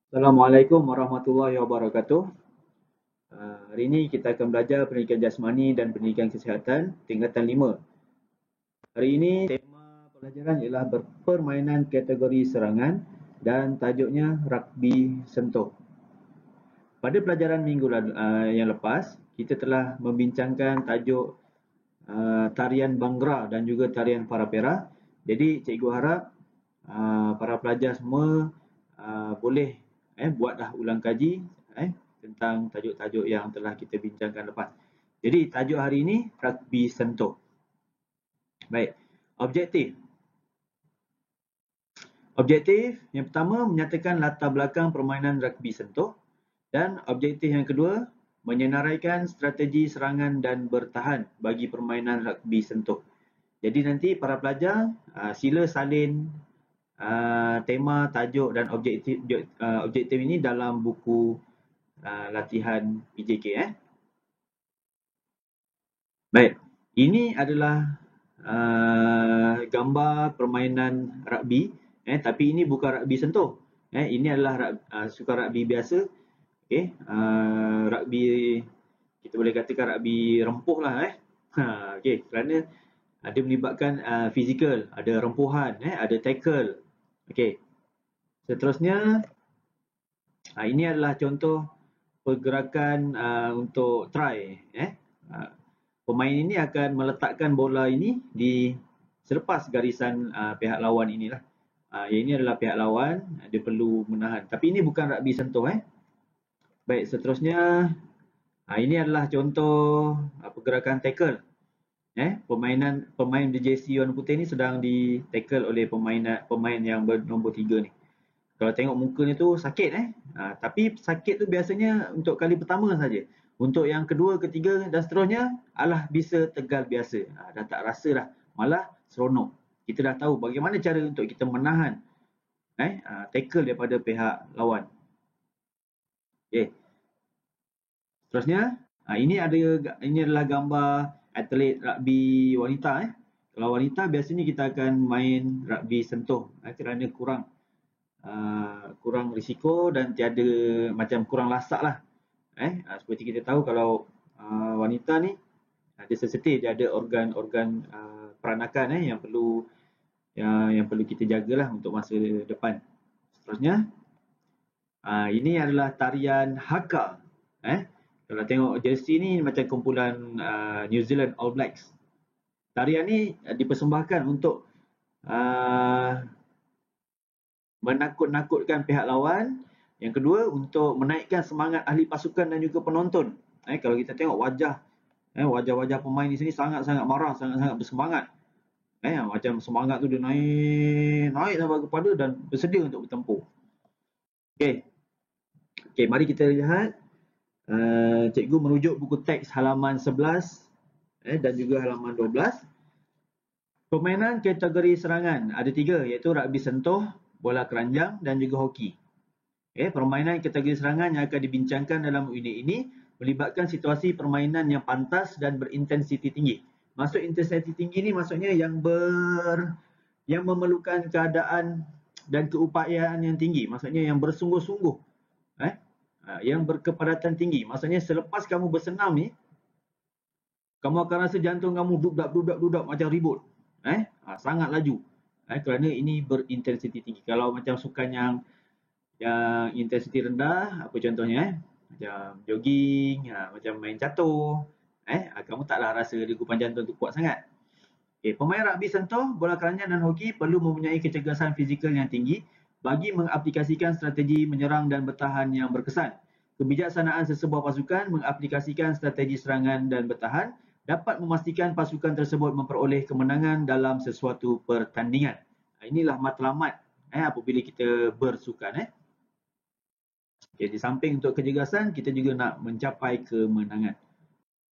Assalamualaikum warahmatullahi wabarakatuh. Hari ini kita akan belajar pendidikan jasmani dan pendidikan kesihatan tingkatan 5. Hari ini tema pelajaran ialah permainan kategori serangan dan tajuknya rugby sentuh. Pada pelajaran minggu yang lepas, kita telah membincangkan tajuk tarian Bhangra dan juga tarian Parapera. Jadi cikgu harap para pelajar semua boleh buatlah ulang kaji tentang tajuk-tajuk yang telah kita bincangkan lepas. Jadi tajuk hari ini rugby sentuh. Baik, objektif. Objektif yang pertama menyatakan latar belakang permainan rugby sentuh dan objektif yang kedua menyenaraikan strategi serangan dan bertahan bagi permainan rugby sentuh. Jadi nanti para pelajar sila salin tema, tajuk dan objektif ini dalam buku latihan PJK. Baik, ini adalah gambar permainan rugby, tapi ini bukan rugby sentuh. Ini adalah sukan rugby biasa. Rugby kita boleh katakan rugby rempuh lah. Kerana ada melibatkan fizikal, ada rempuhan, ada tackle. Seterusnya ini adalah contoh pergerakan untuk try. Pemain ini akan meletakkan bola ini di selepas garisan pihak lawan inilah. Yang ini adalah pihak lawan, dia perlu menahan. Tapi ini bukan rugby sentuh. Baik, seterusnya ini adalah contoh pergerakan tackle. Pemain di jersey warna putih ni sedang di tackle oleh pemain yang bernombor 3 ni. Kalau tengok mukanya tu sakit tapi sakit tu biasanya untuk kali pertama saja. Untuk yang kedua, ketiga dan seterusnya alah bisa tegal biasa. Dah tak rasa dah, malah seronok. Kita dah tahu bagaimana cara untuk kita menahan tackle daripada pihak lawan. Seterusnya ini adalah gambar atlet rugby wanita. Kalau wanita biasanya kita akan main rugby sentuh kerana kurang risiko dan tiada macam kurang lasak lah. Seperti kita tahu kalau wanita ni dia sensitif, dia ada organ-organ peranakan yang perlu kita jagalah untuk masa depan. Seterusnya ini adalah tarian haka. Kalau tengok jersey ni macam kumpulan New Zealand All Blacks. Tarian ni dipersembahkan untuk menakut-nakutkan pihak lawan. Yang kedua, untuk menaikkan semangat ahli pasukan dan juga penonton. Kalau kita tengok wajah-wajah pemain di sini sangat-sangat marah, sangat-sangat bersemangat. Macam semangat tu dia naik sampai kepada dan bersedia untuk bertempur. Mari kita lihat. Cikgu merujuk buku teks halaman 11 dan juga halaman 12. Permainan kategori serangan ada 3, iaitu rugby sentuh, bola keranjang dan juga hoki. Permainan kategori serangan yang akan dibincangkan dalam unit ini melibatkan situasi permainan yang pantas dan berintensiti tinggi. Maksud intensiti tinggi ni maksudnya yang memerlukan keadaan dan keupayaan yang tinggi. Maksudnya yang bersungguh-sungguh. Yang berkepadatan tinggi. Maksudnya selepas kamu bersenam ni, kamu akan rasa jantung kamu dudap macam ribut. Sangat laju. Kerana ini berintensiti tinggi. Kalau macam sukan yang intensiti rendah, apa contohnya macam jogging, macam main catur, kamu taklah rasa degupan jantung tu kuat sangat. Pemain rugby sentuh, bola keranjang dan hoki perlu mempunyai kecergasan fizikal yang tinggi bagi mengaplikasikan strategi menyerang dan bertahan yang berkesan. Kebijaksanaan sesebuah pasukan mengaplikasikan strategi serangan dan bertahan dapat memastikan pasukan tersebut memperoleh kemenangan dalam sesuatu pertandingan. Inilah matlamat apabila kita bersukan. Di samping untuk kecergasan, kita juga nak mencapai kemenangan.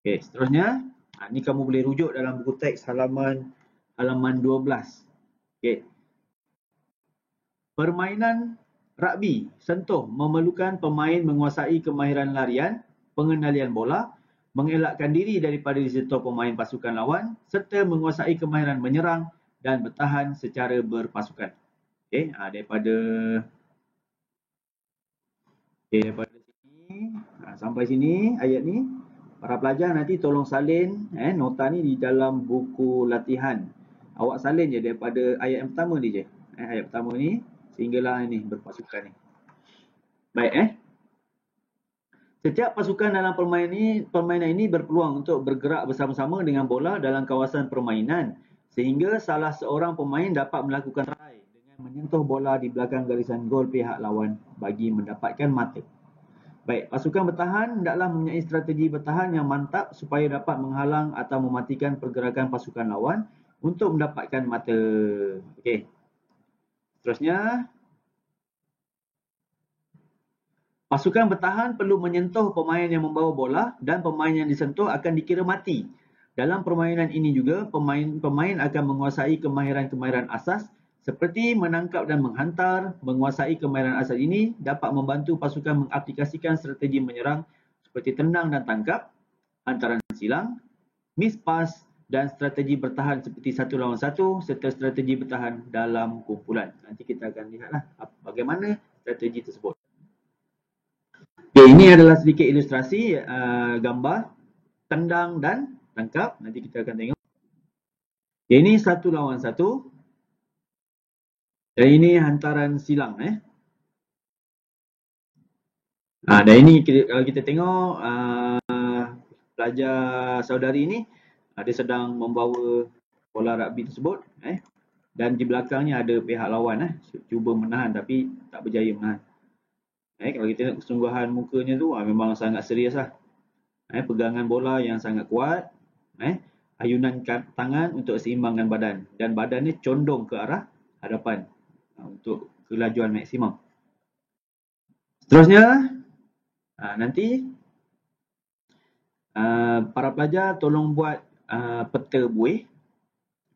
Seterusnya, ni kamu boleh rujuk dalam buku teks halaman 12. Permainan rugby sentuh memerlukan pemain menguasai kemahiran larian, pengendalian bola, mengelakkan diri daripada disentuh pemain pasukan lawan serta menguasai kemahiran menyerang dan bertahan secara berpasukan. Daripada Okay, daripada sini sampai sini ayat ni, para pelajar nanti tolong salin nota ni di dalam buku latihan. Awak salin je daripada ayat yang pertama ni je. Ayat pertama ni sehinggalah ini berpasukan ni. Baik Setiap pasukan dalam permainan ini berpeluang untuk bergerak bersama-sama dengan bola dalam kawasan permainan sehingga salah seorang pemain dapat melakukan try dengan menyentuh bola di belakang garisan gol pihak lawan bagi mendapatkan mata. Baik, pasukan bertahan hendaklah mempunyai strategi bertahan yang mantap supaya dapat menghalang atau mematikan pergerakan pasukan lawan untuk mendapatkan mata. Okey. Seterusnya, pasukan bertahan perlu menyentuh pemain yang membawa bola dan pemain yang disentuh akan dikira mati. Dalam permainan ini juga, pemain akan menguasai kemahiran-kemahiran asas seperti menangkap dan menghantar. Menguasai kemahiran asas ini dapat membantu pasukan mengaplikasikan strategi menyerang seperti tendang dan tangkap, hantaran silang, miss pass dan strategi bertahan seperti satu lawan satu serta strategi bertahan dalam kumpulan. Nanti kita akan lihatlah bagaimana strategi tersebut. Okay, ini adalah sedikit ilustrasi gambar tendang dan tangkap. Nanti kita akan tengok. Okay, ini satu lawan satu. Dan ini hantaran silang. Dan ini kalau kita tengok pelajar saudari ini dia sedang membawa bola rugby tersebut. Dan di belakangnya ada pihak lawan. Cuba menahan tapi tak berjaya menahan. Kalau kita tengok kesungguhan mukanya tu memang sangat serius lah. Pegangan bola yang sangat kuat, ayunan tangan untuk seimbangkan badan dan badannya condong ke arah hadapan untuk kelajuan maksimum. Seterusnya, nanti para pelajar tolong buat peta buih.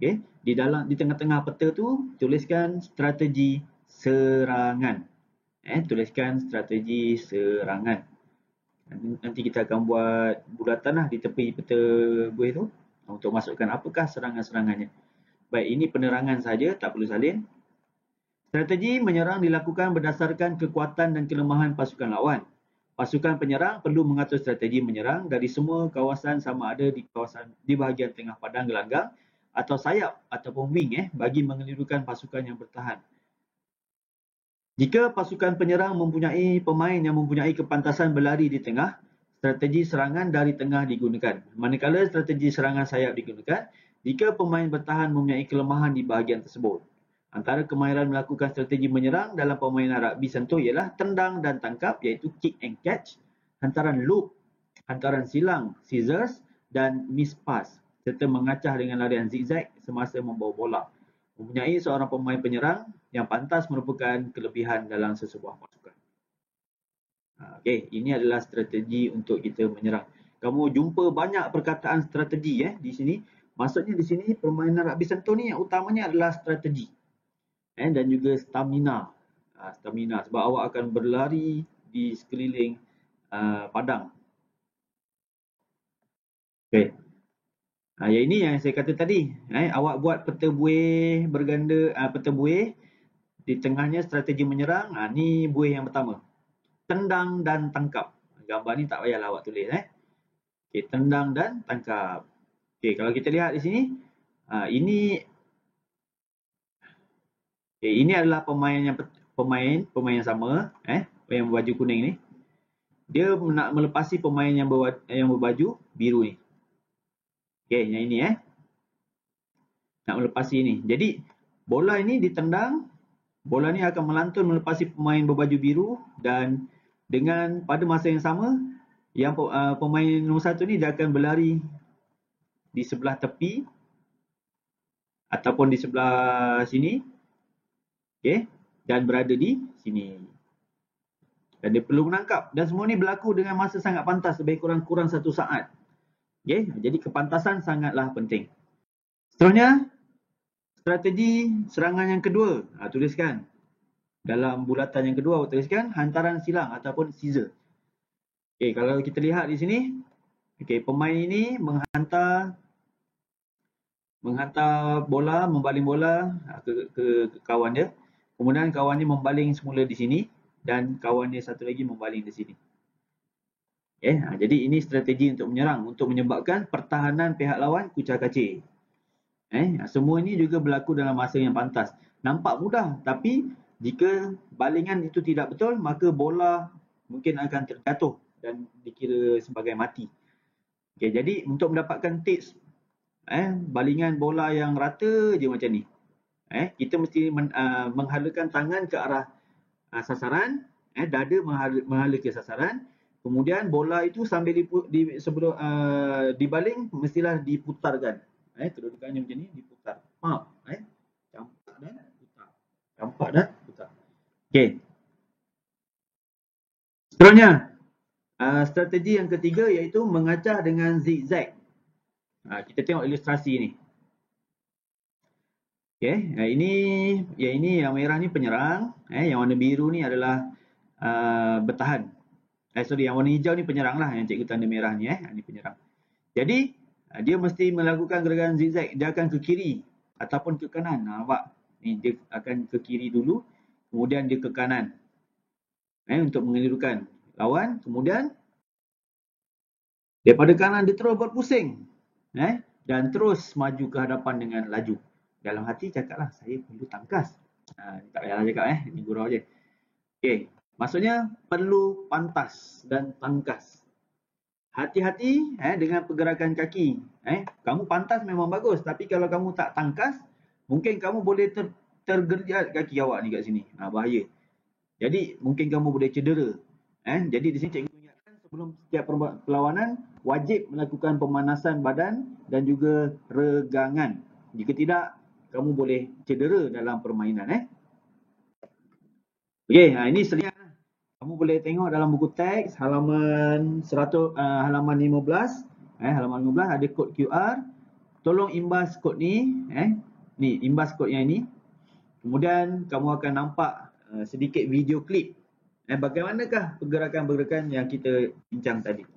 Okay. Di tengah-tengah peta tu tuliskan strategi serangan. Tuliskan strategi serangan. Nanti kita akan buat bulatan lah di tepi peta buih tu untuk masukkan apakah serangan-serangannya. Baik, ini penerangan saja, tak perlu salin. Strategi menyerang dilakukan berdasarkan kekuatan dan kelemahan pasukan lawan. Pasukan penyerang perlu mengatur strategi menyerang dari semua kawasan sama ada di bahagian tengah padang gelanggang atau sayap ataupun wing bagi mengelirukan pasukan yang bertahan. Jika pasukan penyerang mempunyai pemain yang mempunyai kepantasan berlari di tengah, strategi serangan dari tengah digunakan. Manakala strategi serangan sayap digunakan, jika pemain bertahan mempunyai kelemahan di bahagian tersebut. Antara kemahiran melakukan strategi menyerang dalam permainan rugby sentuh ialah tendang dan tangkap iaitu kick and catch, hantaran loop, hantaran silang, scissors dan miss pass serta mengacah dengan larian zigzag semasa membawa bola. Mempunyai seorang pemain penyerang yang pantas merupakan kelebihan dalam sesebuah pasukan. Okey, ini adalah strategi untuk kita menyerang. Kamu jumpa banyak perkataan strategi di sini. Maksudnya di sini permainan rugby sentuh ni yang utamanya adalah strategi. Dan juga stamina. Stamina sebab awak akan berlari di sekeliling padang. Okey. Yang ini yang saya kata tadi. Awak buat peta buih berganda, peta buih di tengahnya strategi menyerang. Ni buih yang pertama. Tendang dan tangkap. Gambar ni tak payahlah awak tulis. Okay, tendang dan tangkap. Okay, kalau kita lihat di sini, ini adalah pemain yang sama, yang berbaju kuning ni. Dia nak melepasi pemain yang berbaju biru ni. Okay, yang ini nak melepasi ni. Jadi bola ini ditendang, bola ni akan melantun melepasi pemain berbaju biru dan dengan pada masa yang sama, yang pemain nombor satu ni dia akan berlari di sebelah tepi ataupun di sebelah sini, okay, dan berada di sini. Dan dia perlu menangkap dan semua ni berlaku dengan masa sangat pantas, lebih kurang 1 saat. Okay, jadi kepantasan sangatlah penting. Seterusnya, strategi serangan yang kedua. Tuliskan. Dalam bulatan yang kedua, tuliskan hantaran silang ataupun scissor. Okay, kalau kita lihat di sini, okay, pemain ini menghantar bola, membaling bola ke kawan dia. Kemudian kawan dia membaling semula di sini. dan kawannya satu lagi membaling di sini. Jadi ini strategi untuk menyerang, untuk menyebabkan pertahanan pihak lawan kucar-kacir. Semua ini juga berlaku dalam masa yang pantas. Nampak mudah, tapi jika balingan itu tidak betul, maka bola mungkin akan terjatuh dan dikira sebagai mati. Jadi untuk mendapatkan tips balingan bola yang rata je macam ni, kita mesti menghalakan tangan ke arah sasaran, dada menghala ke sasaran. Kemudian bola itu sambil sebelum dibaling mestilah diputarkan. Kedudukannya macam ni, diputar. Campak dan putar. Campak dan putar. Okey. Seterusnya, strategi yang ketiga iaitu mengacah dengan zigzag. Kita tengok ilustrasi ni. Ini yang merah ni penyerang, yang warna biru ni adalah bertahan. Yang warna hijau ni penyerang lah, yang cikgu tanda merah ni, ni penyerang. Jadi dia mesti melakukan gerakan zigzag, dia akan ke kiri ataupun ke kanan. Nampak? Ni dia akan ke kiri dulu, kemudian dia ke kanan. Untuk mengelirukan lawan, kemudian daripada kanan dia terus berpusing. Dan terus maju ke hadapan dengan laju. Dalam hati cakaplah, saya perlu tangkas. Tak payahlah cakap, ni gurau je. Okey, maksudnya perlu pantas dan tangkas. Hati-hati dengan pergerakan kaki. Kamu pantas memang bagus, tapi kalau kamu tak tangkas, mungkin kamu boleh tergerjat kaki awak ni kat sini. Bahaya. Jadi mungkin kamu boleh cedera. Jadi di sini cikgu ingatkan, sebelum setiap perlawanan wajib melakukan pemanasan badan dan juga regangan. Jika tidak, kamu boleh cedera dalam permainan. Okey, ini selingan. Kamu boleh tengok dalam buku teks halaman 100, halaman 15. Halaman 15 ada kod QR. Tolong imbas kod ni. Ni, imbas kod yang ini. Kemudian kamu akan nampak sedikit video klip. Bagaimanakah pergerakan-pergerakan yang kita bincang tadi.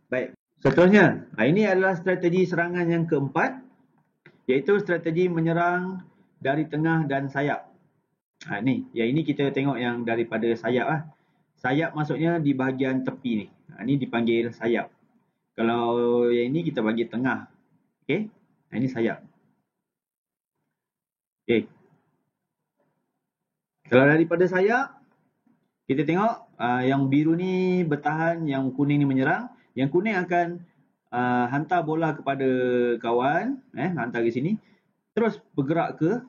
Baik, seterusnya. Ini adalah strategi serangan yang keempat. Iaitu strategi menyerang dari tengah dan sayap. Yang ini kita tengok yang daripada sayap lah. Sayap maksudnya di bahagian tepi ni. Ni dipanggil sayap. Kalau yang ini kita bagi tengah. Okey. Ini sayap. Okey. Kalau daripada sayap, kita tengok yang biru ni bertahan, yang kuning ni menyerang. Yang kuning akan hantar bola kepada kawan. Hantar ke sini. Terus bergerak ke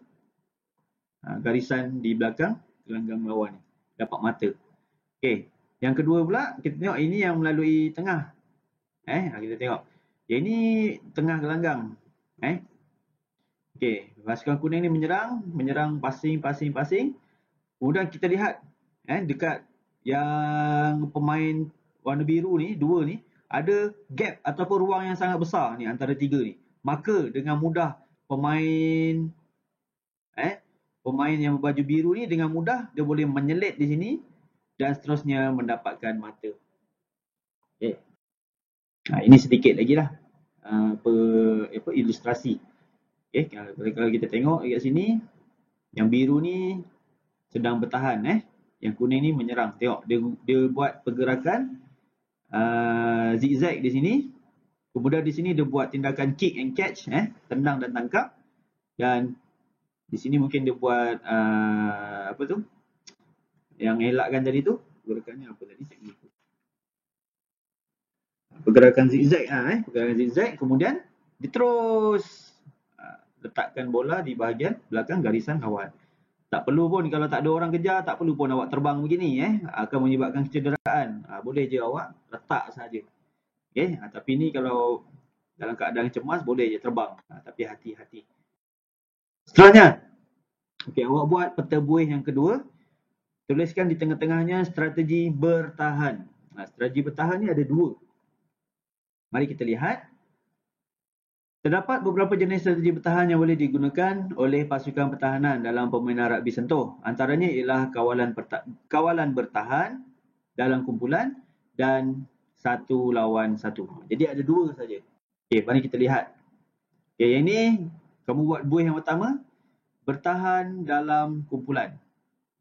garisan di belakang gelanggang lawan ni. Dapat mata. Okey, yang kedua pula kita tengok ini yang melalui tengah. Kita tengok. Yang ini tengah gelanggang. Okey, pasukan kuning ni menyerang passing. Kemudian kita lihat dekat yang pemain warna biru ni, dua ni, ada gap ataupun ruang yang sangat besar ni antara tiga ni. Maka dengan mudah pemain yang berbaju biru ni dengan mudah dia boleh menyelit di sini dan seterusnya mendapatkan mata. Okay. Ini sedikit lagi lah ilustrasi. Okay. Kalau kita tengok kat sini, yang biru ni sedang bertahan. Yang kuning ni menyerang. Tengok, dia buat pergerakan zigzag di sini. Kemudian di sini dia buat tindakan kick and catch. Tendang dan tangkap. Dan di sini mungkin dia buat yang elakkan tadi tu. Pergerakannya apa tadi? Pergerakan zigzag. Pergerakan zigzag. Kemudian dia terus letakkan bola di bahagian belakang garisan kawan. Tak perlu pun kalau tak ada orang kejar, tak perlu pun awak terbang begini. Akan menyebabkan kecederaan. Boleh je awak letak saja. Okay? Tapi ni kalau dalam keadaan cemas, boleh je terbang. Tapi hati-hati. Seterusnya. Okay, awak buat peta buih yang kedua. Tuliskan di tengah-tengahnya strategi bertahan. Strategi bertahan ni ada dua. Mari kita lihat. Terdapat beberapa jenis strategi bertahan yang boleh digunakan oleh pasukan pertahanan dalam permainan rugby sentuh. Antaranya ialah kawalan bertahan dalam kumpulan dan satu lawan satu. Jadi ada dua saja. Okay, mari kita lihat. Okay, yang ini kamu buat buih yang pertama. Bertahan dalam kumpulan.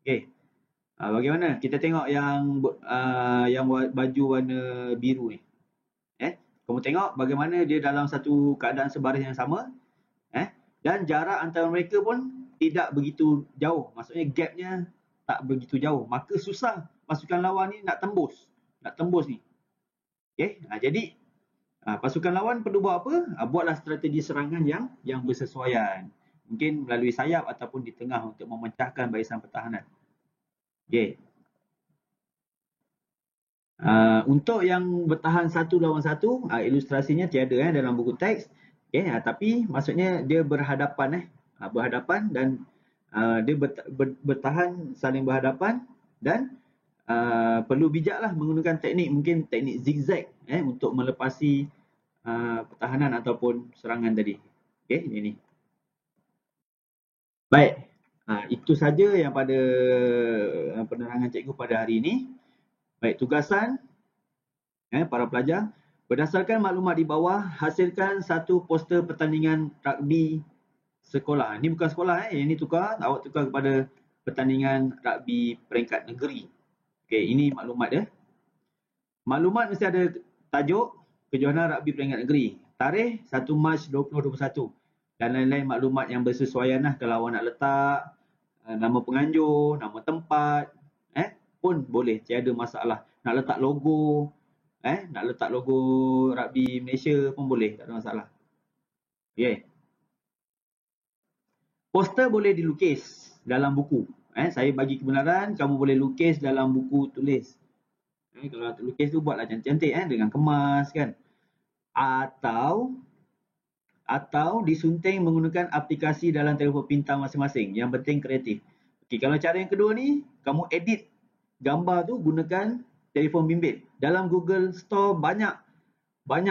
Okay. Bagaimana? Kita tengok yang baju warna biru ni. Kamu tengok bagaimana dia dalam satu keadaan sebaris yang sama. Dan jarak antara mereka pun tidak begitu jauh. Maksudnya gapnya tak begitu jauh. Maka susah pasukan lawan ni nak tembus. Nak tembus ni. Jadi pasukan lawan perlu buat apa? Buatlah strategi serangan yang bersesuaian. Mungkin melalui sayap ataupun di tengah untuk memecahkan barisan pertahanan. Untuk yang bertahan satu lawan satu, ilustrasinya tiada dalam buku teks. Tapi maksudnya dia berhadapan berhadapan dan dia bertahan saling berhadapan dan perlu bijaklah menggunakan teknik, mungkin teknik zigzag untuk melepasi pertahanan ataupun serangan tadi. Ini. Baik. Itu saja yang pada penerangan cikgu pada hari ini. Baik, tugasan para pelajar. Berdasarkan maklumat di bawah, hasilkan satu poster pertandingan rugby sekolah. Ini bukan sekolah, ini awak tukar kepada pertandingan rugby peringkat negeri. Ini maklumat dia. Maklumat mesti ada tajuk kejohanan rugby peringkat negeri. Tarikh 1 Mac 2021. Dan lain-lain maklumat yang bersesuaian kalau awak nak letak nama penganjur, nama tempat, pun boleh, tiada masalah. Nak letak logo, nak letak logo rugby Malaysia pun boleh, tak ada masalah. Poster boleh dilukis dalam buku. Saya bagi kebenaran, kamu boleh lukis dalam buku tulis. Kalau nak lukis tu buatlah cantik-cantik dengan kemas kan. Atau disunting menggunakan aplikasi dalam telefon pintar masing-masing. Yang penting kreatif. Kalau cara yang kedua ni, kamu edit gambar tu gunakan telefon bimbit. Dalam Google Store banyak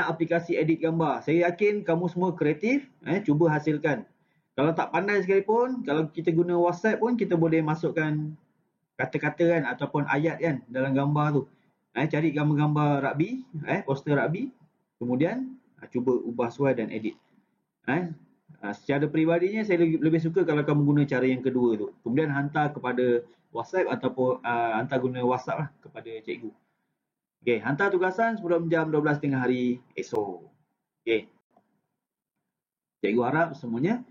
aplikasi edit gambar. Saya yakin kamu semua kreatif, cuba hasilkan. Kalau tak pandai sekalipun, kalau kita guna WhatsApp pun kita boleh masukkan kata-kata ataupun ayat dalam gambar tu. Cari gambar-gambar rugby, poster rugby, kemudian cuba ubah suai dan edit. Secara peribadinya saya lebih suka kalau kamu guna cara yang kedua tu. Kemudian hantar kepada WhatsApp ataupun hantar guna WhatsApp lah kepada cikgu. Hantar tugasan sebelum jam 12 tengah hari esok. Cikgu harap semuanya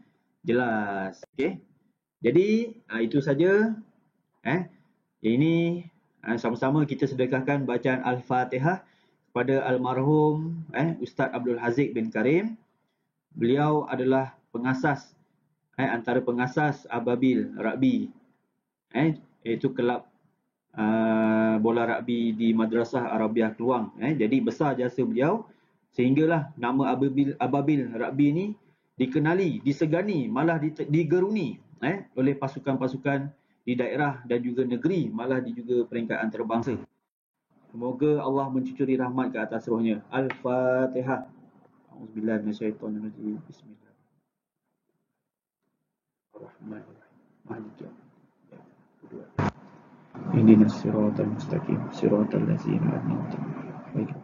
jelas. Jadi itu saja. Ini sama-sama kita sedekahkan bacaan Al-Fatihah kepada almarhum Ustaz Abdul Haziq bin Karim. Beliau adalah pengasas antara pengasas Ababil Rugby, iaitu kelab bola rugby di Madrasah Arabiah Keluang. Jadi besar jasa beliau sehinggalah nama Ababil Rugby ni dikenali, disegani, malah digeruni oleh pasukan-pasukan di daerah dan juga negeri, malah di juga peringkat antarabangsa. Semoga Allah mencucuri rahmat ke atas rohnya. Al-Fatihah. Auzubillahi minasyaitonirrajim. Bismillahirrahmanirrahim. Maliki yaumiddin. Ihdinas siratal mustaqim, siratal ladzina an'amta 'alaihim.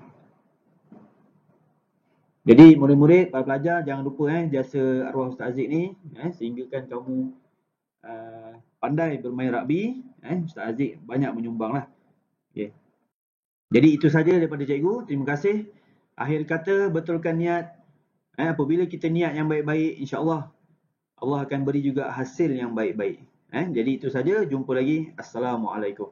Jadi murid-murid, para pelajar jangan lupa jasa arwah Ustaz Aziz ni sehinggakan kamu pandai bermain rugby. Ustaz Aziz banyak menyumbanglah. Jadi itu saja daripada cikgu. Terima kasih. Akhir kata, betulkan niat. Apabila kita niat yang baik-baik, insya-Allah Allah akan beri juga hasil yang baik-baik. Jadi itu saja. Jumpa lagi. Assalamualaikum.